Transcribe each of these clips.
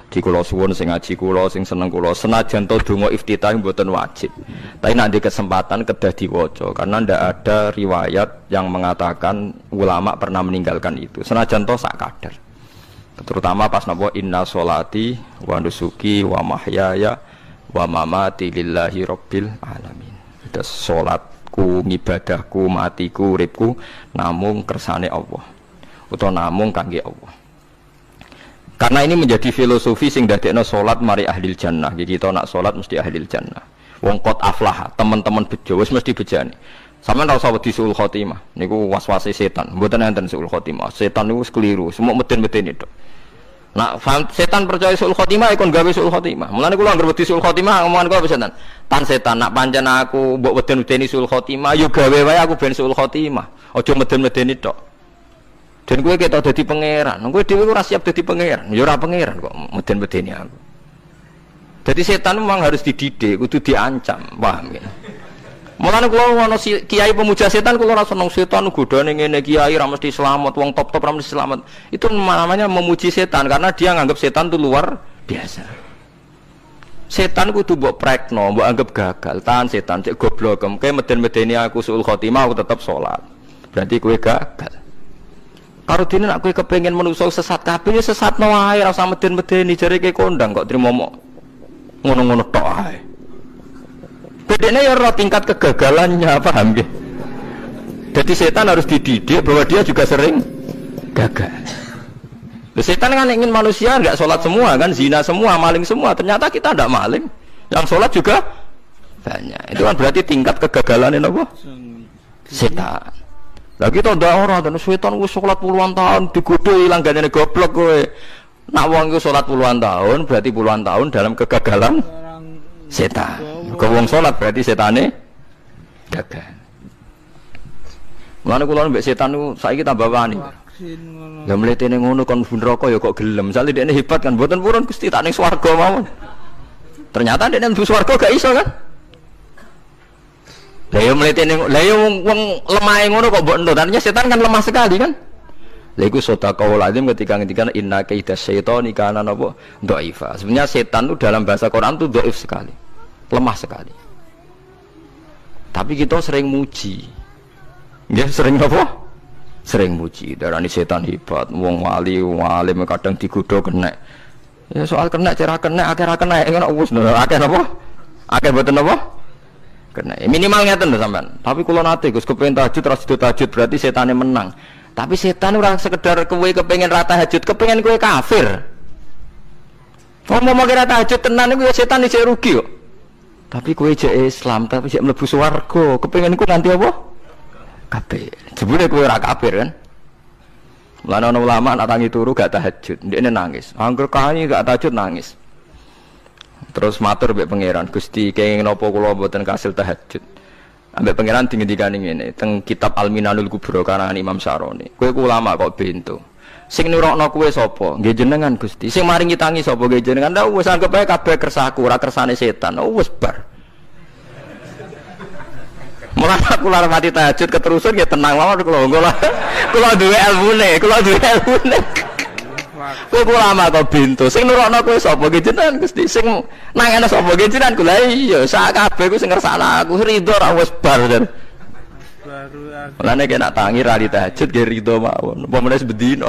Di kula suwun sing ngaji kula sing seneng kula senajan to donga iftitah mboten wajib. Tapi nanti kesempatan kedah diwaca karena ndak ada riwayat yang mengatakan ulama pernah meninggalkan itu. Senajan to sak kadar. Terutama pas napa inna sholati wa nusuki wa mahyaya wa mamati lillahi rabbil alamin. Terus salatku, ngibadahku, matiku, uripku namung kersane Allah. Utawa namung kangge Allah. Karena ini menjadi filosofi sing dadekno salat mari ahlil jannah. Kita nak salat mesti ahlil jannah. Wong qad aflah, teman-teman bejo wis mesti bejane. Sampeyan ora usah wedi suul khotimah. Niku waswase setan. Mboten enten suul khotimah. Setan niku wis keliru, semua meden-medeni tok. Nak setan percaya suul khotimah ikon gawe suul khotimah. Mulane kula anggere wedi suul khotimah ngomongan kula setan. Tan setan nak pancen aku mbok weden-medeni suul khotimah, yo gawe wae aku ben suul khotimah. Aja meden-medeni tok. Dan gue kita jadi pangeran, gue dewi ora siap jadi pangeran, ya ora pangeran kok meden-medeni aku. Jadi setan memang harus dididik, kudu diancam, paham ya? Mulane kula ana kiai pemuja setan kula ora seneng setan godane ngene kiai ra mesti selamat, wong top-top ra mesti selamat. Itu namanya memuji setan karena dia nganggap setan itu luar biasa. Setan kudu mbok prekno, mbok anggap gagal, tahan setan cek goblok, kowe meden-medeni aku suul khotimah aku tetap salat. Berarti kowe gagal. Karo dene nek kowe kepengin menungso sesat kabeh ya sesatno wae ora usah meden-medeni jare ke kondang kok trimo ngono-ngono tok ae. Bedene ya ora tingkat kegagalannya, paham nggih? Jadi setan harus dididik bahwa dia juga sering gagal. Setan kan ingin manusia enggak sholat semua kan, zina semua, maling semua. Ternyata kita enggak maling. Yang sholat juga banyak. Itu kan berarti tingkat kegagalan apa? Setan. Lah kita ndak ora dan setan wis salat puluhan tahun digodho ilang gandene goblok kowe. Nak wong iku salat puluhan tahun berarti puluhan tahun dalam kegagalan setan. Kok wong salat berarti setane gagal. Mulane kula mbek setan niku saiki tambah wani. Lah mletene ngono kon neraka ya kok gelem. Misale dekne hebat kan mboten purun Gusti tak ning swarga mawon. Ternyata dekne mlebu swarga gak iso kan? Lah yo mletene lah yo wong lemahe ngono kok mbok entuk. Artinya setan kan lemah sekali kan. Lha iku sedekah lazim ketika ngendikan inna kaidas syaitani kana napa dhaifa. Sebenarnya setan itu dalam bahasa Quran itu dhaif sekali. Lemah sekali. Tapi kita sering muji. Nggih sering apa? Sering muji. Darani setan hebat, wong wali, wong alim kadang digodho kena. Ya soal kena cara kena akhir kena ngono wis akeh napa? Akeh mboten napa? Kena. Minimal ngeten lho sampean. Tapi kula nate Gus kepengin tahajud terus tahajud berarti setane menang. Tapi setan ora sekedar kowe kepengin ra tahajud, kepengin kowe kafir. Ngomong kira tahajud tenan iku ya setan isih rugi kok. Tapi kowe jek Islam, tapi jek mlebu swarga, kepengin iku nanti apa? Kafir. Jebule kowe ora kafir kan? Mulane ana ulama nak tangi turu gak tahajud, ndekne nangis. Angger kae gak tahajud nangis. Terus matur mbek pangeran, Gusti kenging napa kula mboten kasil tahajud. Ambek pangeran dingendikane ngene, teng kitab Al-Minanul Kubra karangan Imam Syaroni. Kowe ku ulama kok bento. Sing nurokno kowe sapa? Nggih jenengan Gusti. Sing maringi tangi sapa? Nggih jenengan. Lah wis anggap ae kabeh kersaku, ora kersane setan. Wis bar. Mulane aku lara mati tahajud keterusan ya tenang mawon kula duwe ilmune. Kowe ulama kok bento. Sing nurokno kowe sapa? Nggih jenengan Gusti. Sing nangane sapa? Nggih jenengan. Kula iya sak kabeh ku sing ngersakno aku ridho ra wis bar. Mulane nek nak tangi ra di tahajud nggih ridho mawon. Apa meneh sebedino.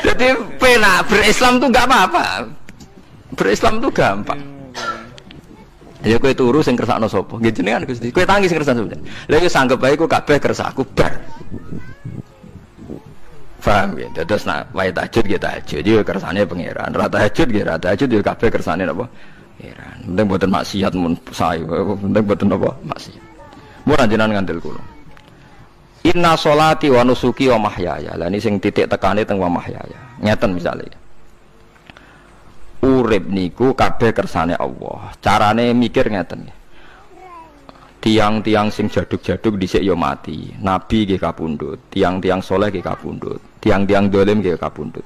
Jadi penak berislam tuh enggak apa-apa. Berislam tuh gampang. Ya kowe turu sing kersakno sapa? Nggih jenengan Gusti. Kowe tangi sing kersakno sapa? Lha iki sanggep bae ku kabeh kersakku bar. Paham ya? Terus nak wae tahajud nggih tahajud yo kersane pangeran. Ra tahajud nggih ra tahajud yo kabeh kersane napa? Pangeran. Penting mboten maksiat mun sae. Penting mboten napa? Maksiat. Mun jenengan ngandel kula. Inna sholati wa nusuki wa mahyaya. Lah ini sing titik tekane teng wa mahyaya. Ngeten misale. Urip niku kabeh kersane Allah. Carane mikir ngeten. Tiang-tiang sing jaduk-jaduk dhisik ya mati. Nabi nggih kapundhut, tiang-tiang soleh nggih kapundhut, tiang-tiang dolim nggih kapundhut.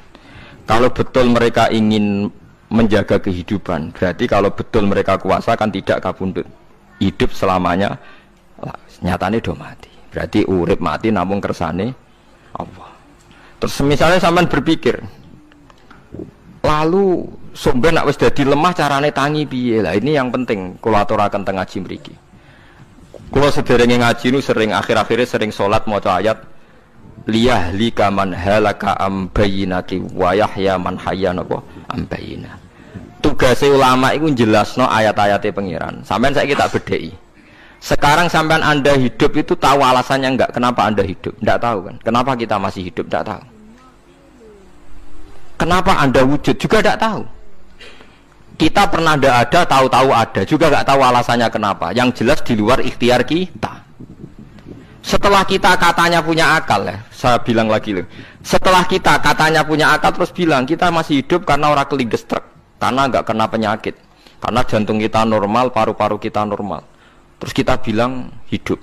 Kalau betul mereka ingin menjaga kehidupan, berarti kalau betul mereka kuasa kan tidak kapundhut. Hidup selamanya nyatane do mati. Berarti urip mati namung kersane Allah. Terus misalnya sampean berpikir, lalu sumber nak wis dadi lemah carane tangi piye? Lah ini yang penting kula aturaken teng ngaji mriki. Kula sederenge ngaji nu sering akhir-akhire sering salat maca ayat liyahlika man halaka am bayyinati wa yahya man hayya napa am bayyinah. Tugas ulama itu jelasno ayat-ayatnya pengiran. Sampean saya tak bedheki. Sekarang sampean Anda hidup itu tahu alasannya enggak? Kenapa Anda hidup? Enggak tahu kan? Kenapa kita masih hidup? Enggak tahu. Kenapa Anda wujud? Juga enggak tahu. Kita pernah enggak ada, tahu-tahu ada. Juga enggak tahu alasannya kenapa. Yang jelas di luar ikhtiar kita. Setelah kita katanya punya akal ya, saya bilang lagi loh. Setelah kita katanya punya akal terus bilang kita masih hidup karena orang kelindes truk. Karena enggak kena penyakit, karena jantung kita normal, paru-paru kita normal, terus kita bilang hidup.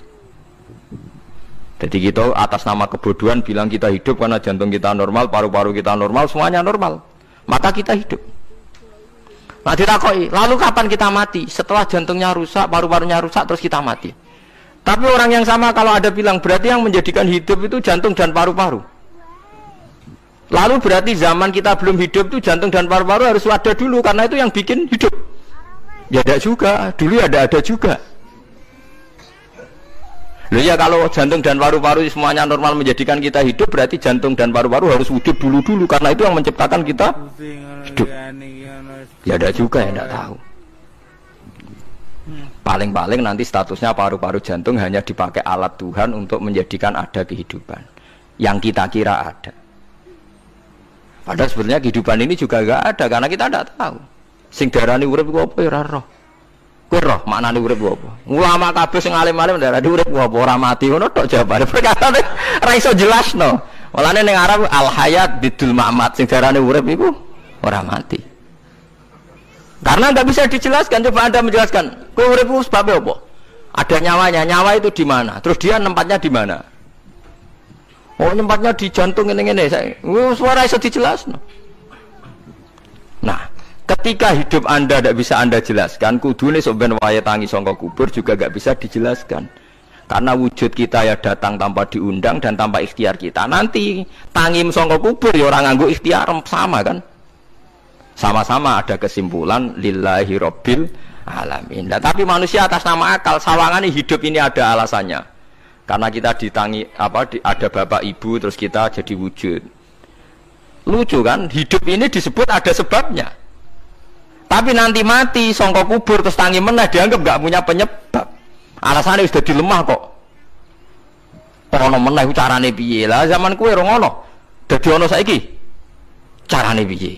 Jadi kita atas nama kebodohan bilang kita hidup karena jantung kita normal, paru-paru kita normal, semuanya normal, maka kita hidup. Nah ditakoi, lalu kapan kita mati? Setelah jantungnya rusak, paru-parunya rusak, terus kita mati. Tapi orang yang sama kalau ada bilang berarti yang menjadikan hidup itu jantung dan paru-paru. Lalu berarti zaman kita belum hidup itu jantung dan paru-paru harus ada dulu karena itu yang bikin hidup. Ya ada juga, dulu ada juga. Loh ya kalau jantung dan paru-paru semuanya normal menjadikan kita hidup berarti jantung dan paru-paru harus wujud dulu karena itu yang menciptakan kita hidup. Ya ada juga ya tidak tahu. Paling-paling nanti statusnya paru-paru jantung hanya dipakai alat Tuhan untuk menjadikan ada kehidupan yang kita kira ada. Padahal sebenarnya kehidupan ini juga enggak ada karena kita tidak tahu. Sing darani urip ku apa ya ora roh. Kowe roh maknane urip ku apa? Ulama kabeh sing alim-alim darani urip ku apa ora mati ngono tok jawabane. Perkatane ora iso jelasno. Walane ning Arab al hayat bidul mamat sing darani urip iku ora mati. Karena enggak bisa dijelaskan, coba Anda menjelaskan. Kowe urip ku sebab apa? Ada nyawanya, nyawa itu di mana? Terus dia tempatnya di mana? Oh tempatnya di jantung ini suara bisa dijelaskan. Nah ketika hidup Anda tidak bisa Anda jelaskan, kudune sampeyan wayahe tangi sangka kubur juga tidak bisa dijelaskan. Karena wujud kita ya datang tanpa diundang dan tanpa ikhtiar kita. Nanti tangi sangka kubur ya orang nganggo ikhtiar sama kan? Sama-sama ada kesimpulan lillahi rabbil alamin. Nah, tapi manusia atas nama akal sawangan hidup ini ada alasannya. Karena kita ditangi ada bapak ibu terus kita jadi wujud. Lucu kan? Hidup ini disebut ada sebabnya. Tapi nanti mati sangka kubur terus tangi meneh dianggap enggak punya penyebab. Alasannya sudah dilemah kok. Ono meneh carane piye? Lah zaman kuwe ora ngono. Dadi ono saiki. Carane piye?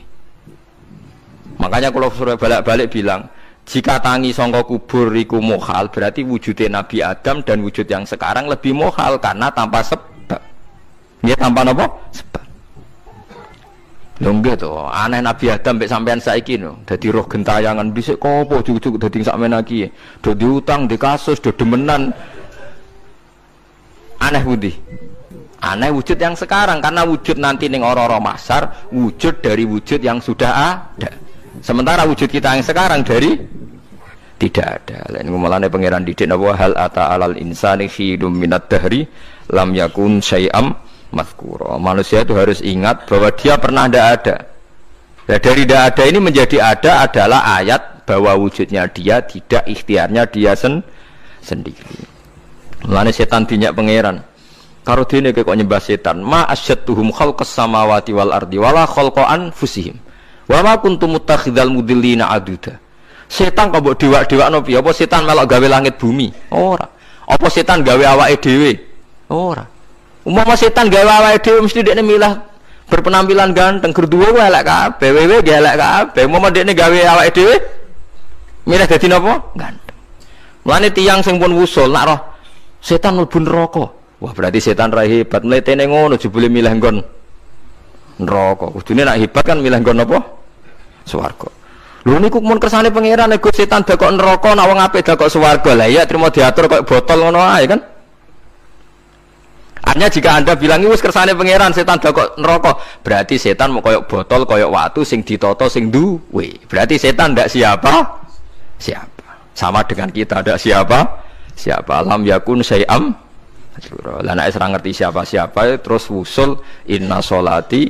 Makanya kalau suruh balik-balik bilang jika tangi sangka kubur iku mukhal berarti wujudnya Nabi Adam dan wujud yang sekarang lebih mukhal karena tanpa sebab. Dia tanpa apa? Sebab. Lho nggih to, aneh Nabi Adam mek sampean saiki no. Dadi roh gentayangan bisik kopo cucuk dadi sakmen iki. Do diutang, di kasus, do demenan. Aneh pundi? Aneh wujud yang sekarang karena wujud nanti ning ora-ora masar wujud dari wujud yang sudah ada. Sementara wujud kita yang sekarang dari tidak ada. Lain ngomongane pangeran didik napa hal ata alal insani khidum minad dahri lam yakun syai'am mazkura. Manusia itu harus ingat bahwa dia pernah tidak ada. Nah, dari tidak ada ini menjadi ada adalah ayat bahwa wujudnya dia tidak ikhtiarnya dia sendiri. Mulane setan dinyak pangeran. Karo dene kok nyembah setan, ma asyadtuhum khalqas samawati wal ardi wala khalqa anfusihim. Wa ma kuntum muttakhidhal mudillina aduda. Setan kok mbok dewak-dewakno piye? Apa setan melok gawe langit bumi? Ora. Apa setan gawe awake dhewe? Ora. Umpama setan gawe awake dhewe mesti dekne milah berpenampilan ganteng, gerduwo ku elek kabeh, wewe ge elek kabeh. Umpama dekne gawe awake dhewe milih dadi napa? Ganteng. Mulane tiyang sing pun wusul nak roh setan mlebu neraka. Wah, berarti setan ra hebat. Mletene ngono jebule milih nggon neraka. Kudune nak hebat kan milih nggon apa? Swarga. Lho niku mun kersane pangeran nek setan dakok neraka nek wong apik dakok swarga. Lah iya trimo diatur kok botol ngono ae kan. Artinya jika Anda bilang wis kersane pangeran setan dakok neraka, berarti setan mau koyok botol, koyok watu sing ditata sing duwe. Berarti setan ndak siapa? Siapa. Sama dengan kita ndak siapa? Siapa lam yakun syai'am Lah nek ora ngerti siapa-siapa terus wusul inna sholati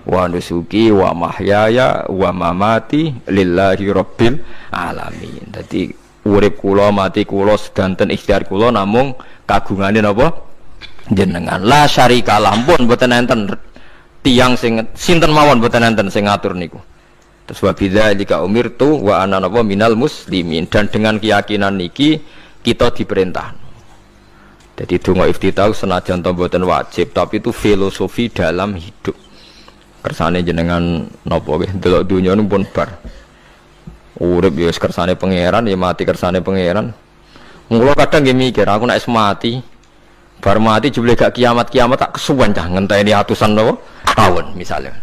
wa nusuki wa mahyaya wa mamati lillahi rabbil alamin. Dadi urip kula mati kula sedanten ikhtiar kula namung kagungane napa jenengan. La syarikalah pun mboten enten tiyang sing sinten mawon mboten enten sing ngatur niku. Terus wa bidzalika umirtu wa ana napa minal muslimin, dan dengan keyakinan niki kita diperintah. Jadi donga iftitah senajan to mboten wajib, tapi itu filosofi dalam hidup. Kersane jenengan napa nggih delok donya niku pun bar. Urip ya kersane pangeran, ya mati kersane pangeran. Mula kadang nggih mikir, aku nek mati, bar mati jebule gak kiamat-kiamat tak kesuwen cah ngenteni atusan napa tahun misalnya.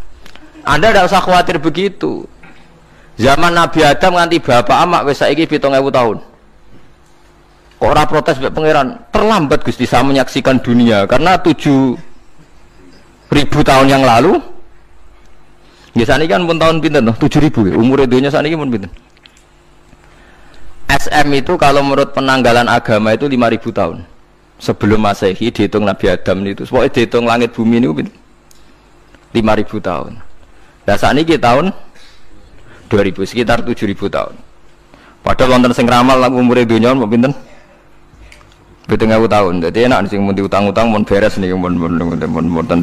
Anda tidak usah khawatir begitu. Zaman Nabi Adam nganti bapak amak wis saiki 7.000 tahun. Kok ora protes mbek pangeran? Terlambat Gusti saya menyaksikan dunia karena 7.000 tahun yang lalu. Ya sakniki kan pun tahun pinten toh? 7.000 umur dunia sakniki pun pinten? SM itu kalau menurut penanggalan agama itu 5.000 tahun. Sebelum Masehi dihitung Nabi Adam itu. Pokoknya dihitung langit bumi niku pinten? 5.000 tahun. Lah sakniki tahun 2000 sekitar 7.000 tahun. Padahal wonten sing ramal umure donya mbok pinten? 7.000 tahun. Dadi enak sing mun diutang-utang mun beres niku mun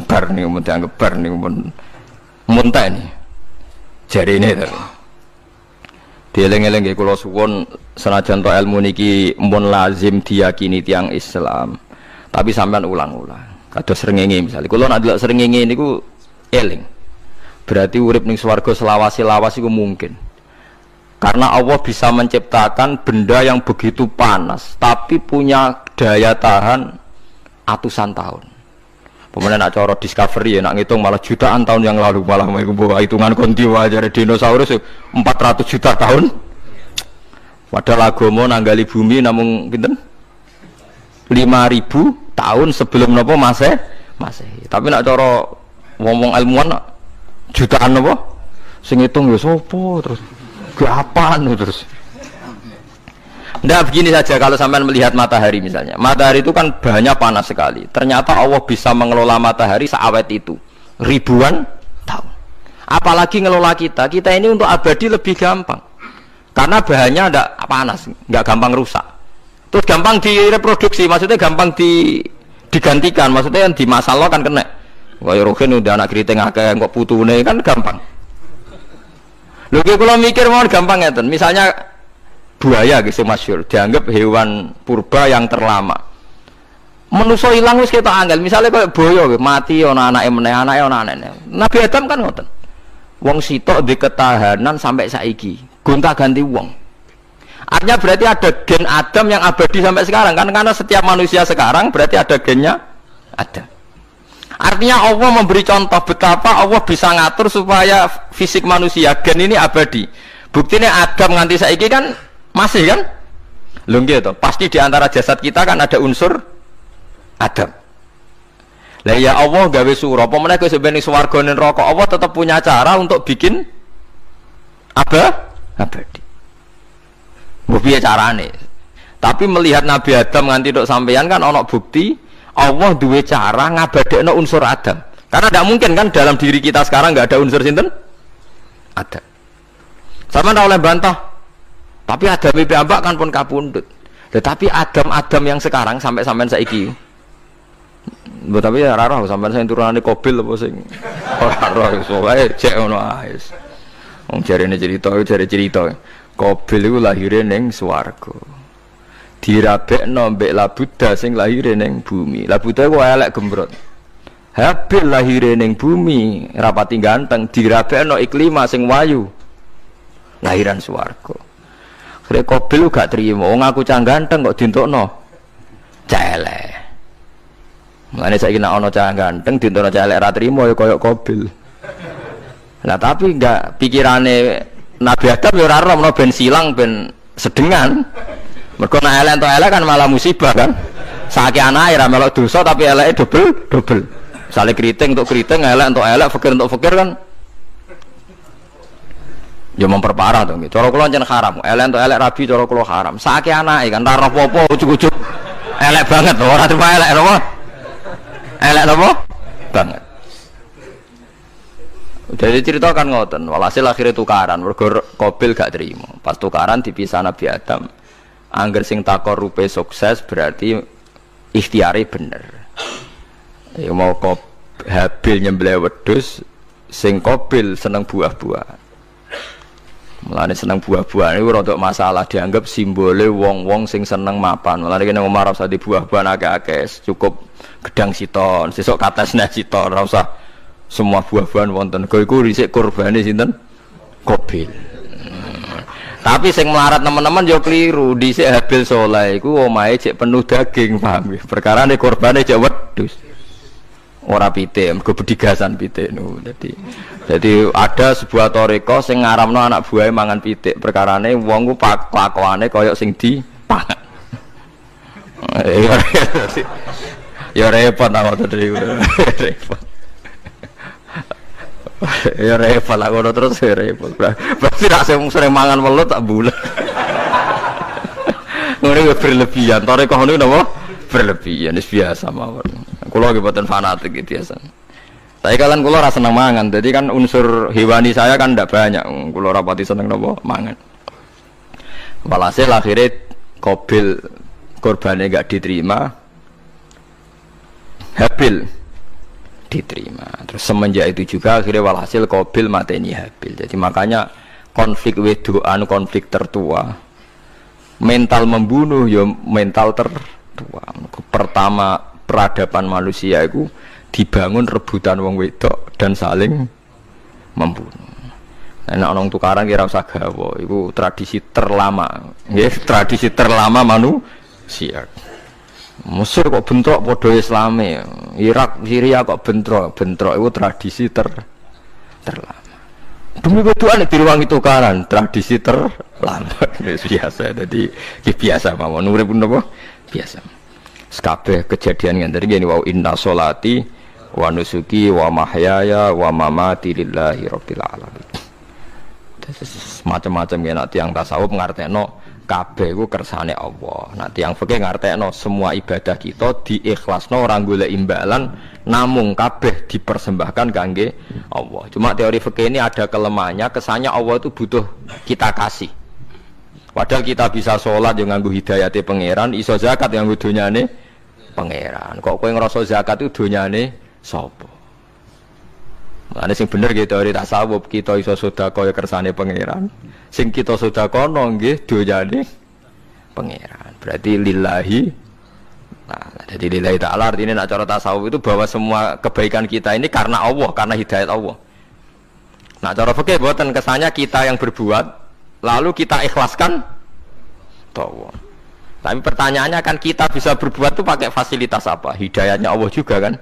bar niku mun dianggap bar niku mun muntah ini. Jarine to. Dieling-eling nggih kula suwun senajan to ilmu niki mun lazim diyakini tiyang Islam. Tapi sampean ulang-ulang. Kados srengenge misalnya. Kula nek delok srengenge niku eling. Berarti urip ning swarga selawase-lawas iku mungkin. Karena Allah bisa menciptakan benda yang begitu panas tapi punya daya tahan atusan tahun. Pemenang nak cara discovery ya nak ngitung malah jutaan tahun yang lalu, malah bawa hitungan kontiwa aja dinosaurus 400 juta tahun. Padahal agama nanggali bumi namung pinten? 5.000 tahun sebelum napa Masehi. Tapi nak cara ngomong ilmuwan jutaan napa? Sing ngitung ya sapa terus? Apaan terus? Nah begini saja, kalau sampai melihat matahari misalnya, matahari itu kan bahannya panas sekali. Ternyata Allah bisa mengelola matahari seawet itu ribuan tahun. Apalagi ngelola kita ini untuk abadi lebih gampang. Karena bahannya tidak panas, nggak gampang rusak. Terus gampang direproduksi, maksudnya gampang digantikan, maksudnya yang di masa lo kan kena. Wah Rohin udah anak keriting akeh kok putune kan gampang. Lho kalau mikir mau gampang ya, misalnya buaya gitu masyhur dianggap hewan purba yang terlama. Manusa ilang wis ketok angel, misalnya kayak boyo mati ana anake meneh, anake ana anake. Nabi Adam kan ngoten. Wong sitok di ketahanan sampai saiki, gonta-ganti wong. Artinya berarti ada gen Adam yang abadi sampai sekarang kan, karena setiap manusia sekarang berarti ada gennya ada. Artinya Allah memberi contoh betapa Allah bisa ngatur supaya fisik manusia gen ini abadi. Buktinya Adam nganti saiki kan masih kan? Lho nggih to, pasti di antara jasad kita kan ada unsur Adam. Lah ya Allah gawe sura, apa meneh kowe sebenarnya swarga ning neraka, Allah tetap punya cara untuk bikin abadi. Mbok piye carane? Tapi melihat Nabi Adam nganti tok sampeyan kan ana bukti Allah duwe cara ngabadekno unsur Adam. Karena tidak mungkin kan dalam diri kita sekarang nggak ada unsur sinten? Adam. Sama ndak oleh bantah. Tapi Adam piyambak kan pun kapundhut. Tetapi Adam yang sekarang sampai sampean saiki. Mbok tapi ora roh sampean sing turunane Qabil apa sing ora roh iso wae cek ngono ae. Wong jarene cerita. Qabil iku lahire ning swarga. Dirabekno mbek Labuda sing lahire ning bumi. Labuda ku elek gembrot. Habil lahire ning bumi rapati ganteng, dirabekno Iklima sing wayu. Lahiran swarga. Akhire Qabil gak trimo, wong aku cah ganteng kok dientukno cah elek. Mulane saiki nek ana cah ganteng dientukno cah elek ra trimo ya kaya Qabil. Lah tapi enggak pikirane Nabi Adam ya ora roh ben silang ben sedengan. Mergo nek elek entuk elek kan malah musibah kan. Saiki anake ra melok dosa tapi eleke dobel. Misale keriting untuk keriting, elek untuk elek, fakir untuk fakir kan. Ya memperparah to nggih. Cara kula jan haram. Elek untuk elek rabi cara kula haram. Saiki anake kan ora apa-apa ujug-ujug Elek banget loh, ora terima elek apa? Elek apa? Banget. Jadi cerita kan ngoten, walhasil akhirnya tukaran, mergo Qabil gak terima. Pas tukaran dipisah Nabi Adam. Angger sing takorupe sukses berarti ikhtiare bener. Ya mau Habil nyembelih wedhus, sing Qabil seneng buah-buahan. Mulane seneng buah-buahan iku rada masalah, dianggap simbole wong-wong sing seneng mapan. Mulane kene Umar ora usah di buah-buahan akeh-akeh, cukup gedang siton, sesuk katesne siton, ora usah semua buah-buahan wonten. Kok iku risik kurbane sinten? Qabil. Tapi sing melarat teman-teman yo keliru, dhisik Habil saleh iku omahe cek penuh daging, paham ya? Perkarane kurbane cek wedhus. Ora pitik, mergo bedigasan pitik niku. Jadi ada sebuah toreko sing ngaramno anak buahe mangan pitik. Perkarane wong ku kelakuane kaya sing dipangan. Ya repot ta ngoten iki. Repot. Ya repot lah ngono terus repot. Berarti nek sering mangan welut tak bulet. Ngono berlebihan. Toreko niku napa? Berlebihan, wis biasa mawon. Kula nggih boten fanatik gitu biasa. Tapi kalian kula ora seneng mangan. Jadi kan unsur hewani saya kan ndak banyak. Kula rapati seneng napa mangan. Walhasil akhirnya Qabil korbannya enggak diterima. Habil diterima. Terus semenjak itu juga akhirnya walhasil Qabil mateni Habil. Jadi makanya konflik wedoan, konflik tertua, mental membunuh ya mental tertua. Pertama peradaban manusia itu dibangun rebutan wong wedok dan saling membunuh. Nek ana tukaran kira usah gawa, iku tradisi terlama. Nggih, tradisi terlama manusia. Mesir kok bentrok padha Islame, Irak, Syria kok bentrok iku tradisi terlama. Demi wedokan diruwangi tukaran, tradisi terlama. Biasa, jadi biasa mawon urip napa? Biasa. Sekabeh kejadian ngene iki wa inna sholati wa nusuki wa mahyaya wa mamati lillahi rabbil alamin. Macam-macam ya nek tiyang tasawuf ngartekno kabeh iku kersane Allah. Nek tiyang fikih ngartekno semua ibadah kita diikhlasno ora golek imbalan namung kabeh dipersembahkan kangge Allah. Cuma teori fikih ini ada kelemahannya, kesannya Allah itu butuh kita kasih. Padahal kita bisa sholat yang nganggu hidayati pangeran, iso zakat yang nganggu donyane pangeran. Kok kowe ngrasa zakat itu donyane sapa? Mane sing bener gitu teori tasawuf, kita iso sedekah ya kersane pangeran. Sing kita sedekahno nggih donyane pangeran. Berarti lillahi. Nah, jadi lillahi ta'ala artinya nak cara tasawuf itu bahwa semua kebaikan kita ini karena Allah, karena hidayat Allah. Nah, cara fikih boten kesannya kita yang berbuat lalu kita ikhlaskan Allah. Tapi pertanyaannya kan kita bisa berbuat itu pakai fasilitas apa? Hidayahnya Allah juga kan.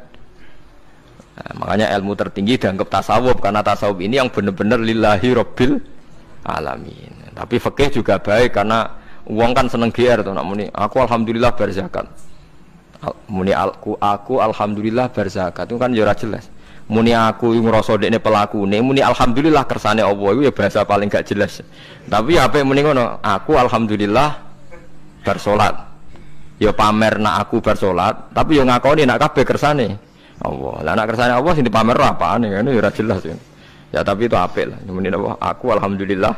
Nah, makanya ilmu tertinggi dianggap tasawuf karena tasawuf ini yang benar-benar lillahi rabbil alamin. Tapi fikih juga baik karena uang kan seneng GR tuh nak muni. Aku alhamdulillah berzakat. Muni aku alhamdulillah berzakat itu kan ya ora jelas. Muni aku ngrasa dekne pelakune, muni alhamdulillah kersane Allah itu ya bahasa paling gak jelas. Tapi apa muni ngono, aku alhamdulillah bersolat. Ya pamer nak aku bersolat, tapi ya ngakoni nak kabeh kersane Allah. Lah nak kersane Allah sing dipamer apane kan ya ora jelas ya. Ya tapi itu apik lah. Muni aku alhamdulillah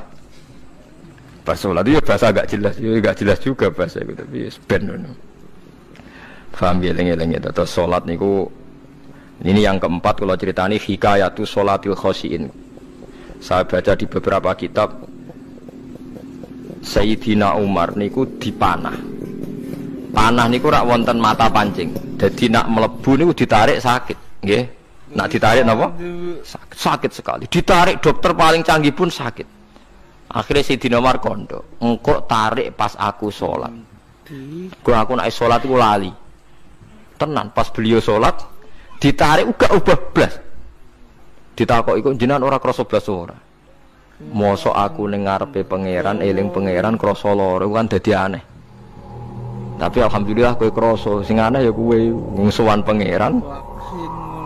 bersolat itu ya bahasa gak jelas, ya gak jelas juga bahasa itu tapi ben ngono. Paham ya lengi-lengi terus salat niku. Ini yang keempat kalau ceritani hikayatu sholatil khosyiin. Saya baca di beberapa kitab Sayyidina Umar niku dipanah. Panah niku rak wonten mata pancing. Jadi nak melebu niku ditarik sakit, nggih. Nak ditarik napa? Sakit sekali. Ditarik dokter paling canggih pun sakit. Akhirnya Sayyidina Umar kondo, engkau tarik pas aku sholat. Aku nak sholat iku lali. Tenan pas beliau sholat ditarik uga ubah blas. Ditakok iku jenengan ora krasa blas ora. Mosok aku ning ngarepe pangeran, eling pangeran krasa lara kan dadi aneh. Tapi alhamdulillah kowe krasa, sing aneh ya kowe wong sowan pangeran.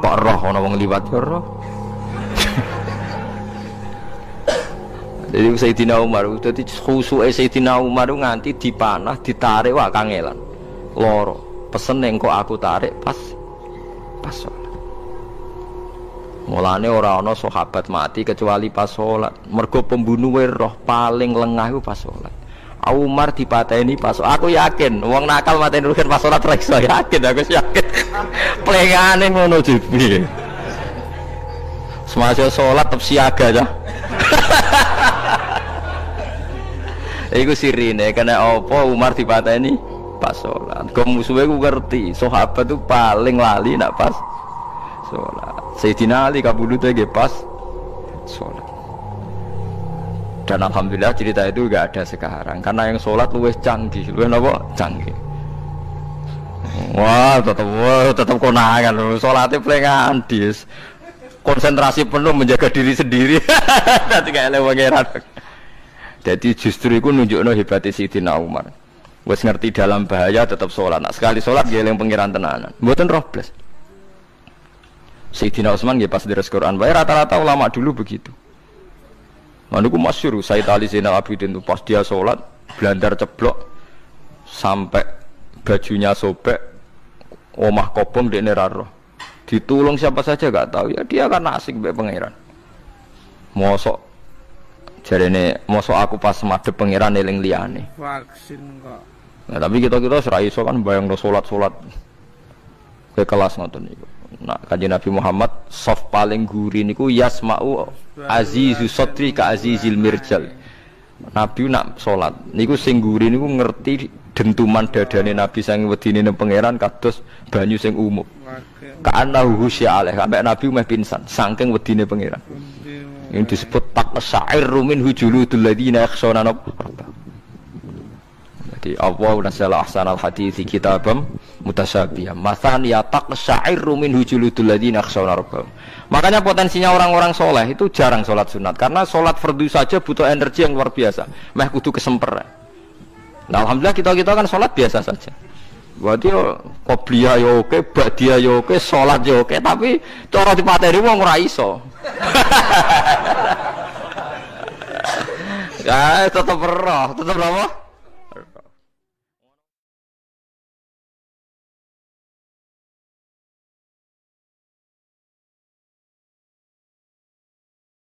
Kok roh ana wong liwat ya roh. Jadi Sayyidina Umar dadi khusuke Sayyidina Umar nganti dipanah, ditarik wak kangelan. Lara. pesen engko aku tarik pas sholat. Mulane ora ana sahabat mati kecuali pas sholat. Mergo pembunuhe roh paling lengah iku pas sholat. Umar dipateni pas aku yakin wong nakal mateni rugen pas sholat ra iso yakin aku yakin. Plengane ngono jibi. Semasa sholat tetep siaga ya. Iku sirine kena apa Umar dipateni pas sholat. Kok musuhe ku ngerti sahabat tuh paling lali nak pas sholat. Sayyidina Ali kabudute nggih pas sholat. Dan alhamdulillah cerita itu enggak ada sekarang karena yang sholat luwih canggih, luwih napa? Canggih. Wah, tetap konangan lho. Salate plengan dis. Konsentrasi penuh menjaga diri sendiri. Dadi gak elek pangeran. Jadi justru itu nunjukno hebatnya Sayyidina Umar. Wes ngerti dalam bahaya tetap sholat. Nah, sekali sholat dia eling pangeran tenanan. Mboten robles. Sayyidina Utsman nggih pas deres Quran wae rata-rata ulama dulu begitu. Maniku masyhur Said Ali Zainal Abidin itu pas dia sholat blandar ceblok sampai bajunya sobek, omah kobong dekne ra roh. Ditulung siapa saja enggak tahu ya dia kan asik mbek pangeran. Mosok jarene mosok aku pas madhep pangeran eling liyane. Vaksin kok. Nah, tapi kita ora iso kan bayangno salat-salat ke kelas ngoten niku. Nah, kanjeng Nabi Muhammad soft paling guri niku yasma'u azizu sotri ka azizil mirjal. Nabi nak salat niku sing guri niku ngerti dentuman dadane Nabi sang wedine nang pangeran kados banyu sing umum. Ka'anna husya alaih sampai Nabi meh pingsan saking wedine pangeran. Ini disebut taqsa'irru min hujuludul ladzina yakhshawna rabbahum. Jadi Allah nazzala ahsanal hadithi kitabam mutasyabihah. Mathalan ya taqsa'irru min hujuludul ladzina yakhshawna rabbahum. Makanya potensinya orang-orang soleh itu jarang sholat sunat karena sholat fardu saja butuh energi yang luar biasa. Meh kudu kesemper. Nah, alhamdulillah kita kan sholat biasa saja. Berarti qobliyah yo oke, ba'diyah yo oke, sholat yo oke, tapi cara dipateni wong ora iso. Ya tetep roh, tetep apa?